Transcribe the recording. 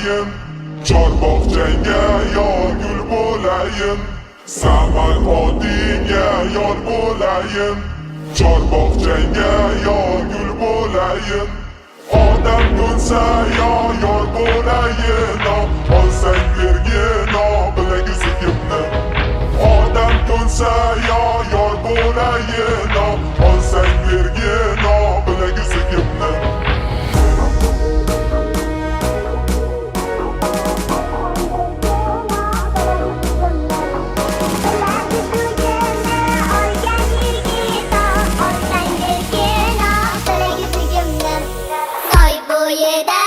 bo'layin, chorbog'changga yor gul bo'layin, saman odingga yor bo'layin, chorbog'changga yor gul bo'layin. Odam ko'nsa yor bo'layin, olsang bergin bilagi kimni. Odam ko'nsa yor bo'layin, olsang bergin bilagi kimni. Toy bu yerda